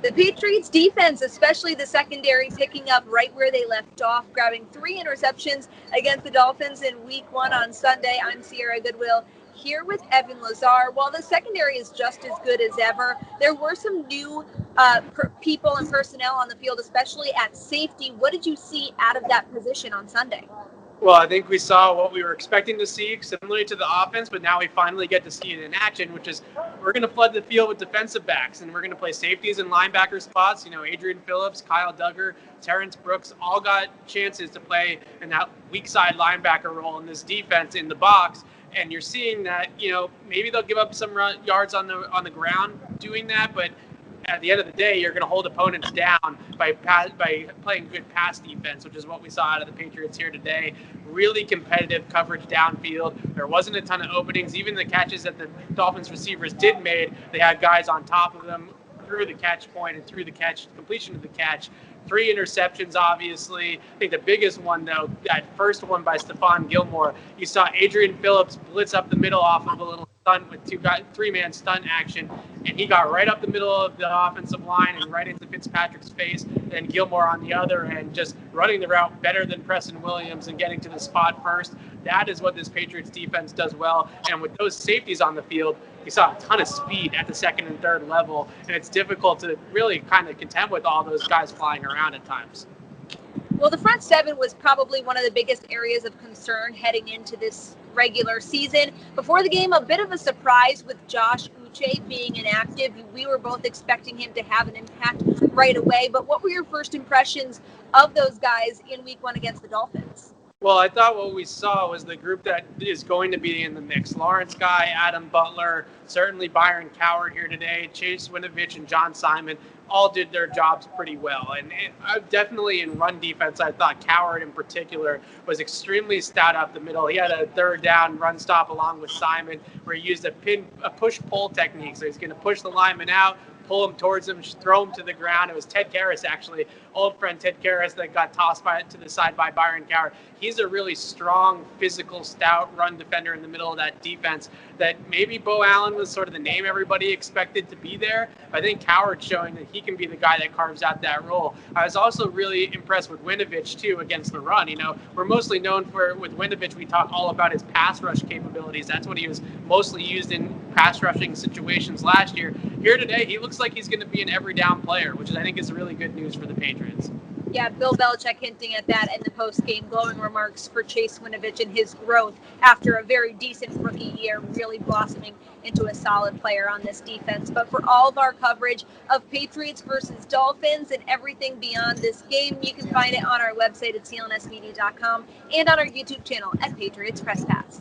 The Patriots defense, especially the secondary, picking up right where they left off, grabbing 3 interceptions against the Dolphins in Week 1 on Sunday. I'm Sierra Goodwill here with Evan Lazar. While the secondary is just as good as ever, there were some new people and personnel on the field, especially at safety. What did you see out of that position on Sunday? Well, I think we saw what we were expecting to see, similarly to the offense, but now we finally get to see it in action, which is we're going to flood the field with defensive backs, and we're going to play safeties and linebacker spots. You know, Adrian Phillips, Kyle Duggar, Terrence Brooks all got chances to play in that weak side linebacker role in this defense in the box. And you're seeing that, you know, maybe they'll give up some yards on the ground doing that, but at the end of the day, you're going to hold opponents down by playing good pass defense, which is what we saw out of the Patriots here today. Really competitive coverage downfield. There wasn't a ton of openings. Even the catches that the Dolphins receivers did made, they had guys on top of them through the catch point and through the completion of the catch. 3 interceptions, obviously. I think the biggest one, though, that first one by Stephon Gilmore, you saw Adrian Phillips blitz up the middle off of a little stunt with 3-man stunt action, and he got right up the middle of the offensive line and right into Fitzpatrick's face, and Gilmore on the other end, just running the route better than Preston Williams and getting to the spot first. That is what this Patriots defense does well, and with those safeties on the field, we saw a ton of speed at the second and third level, and it's difficult to really kind of contend with all those guys flying around at times. Well, the front seven was probably one of the biggest areas of concern heading into this regular season. Before the game, a bit of a surprise with Josh Uche being inactive. We were both expecting him to have an impact right away, but what were your first impressions of those guys in Week 1 against the Dolphins? Well, I thought what we saw was the group that is going to be in the mix. Lawrence Guy, Adam Butler, certainly Byron Coward here today, Chase Winovich, and John Simon all did their jobs pretty well. And definitely in run defense, I thought Coward in particular was extremely stout up the middle. He had a third down run stop along with Simon where he used a push-pull technique. So he's going to push the lineman out, pull him towards him, throw him to the ground. It was Ted Karras, actually, old friend Ted Karras, that got tossed to the side by Byron Coward. He's a really strong, physical, stout run defender in the middle of that defense that maybe Bo Allen was sort of the name everybody expected to be there. I think Coward's showing that he can be the guy that carves out that role. I was also really impressed with Winovich, too, against the run. You know, we're mostly known for, with Winovich, we talk all about his pass rush capabilities. That's what he was mostly used in pass rushing situations last year. Here today, he looks like he's going to be an every down player, which I think is really good news for the Patriots. Yeah, Bill Belichick hinting at that in the post-game, glowing remarks for Chase Winovich and his growth after a very decent rookie year, really blossoming into a solid player on this defense. But for all of our coverage of Patriots versus Dolphins and everything beyond this game, you can find it on our website at clnsmedia.com and on our YouTube channel at Patriots Press Pass.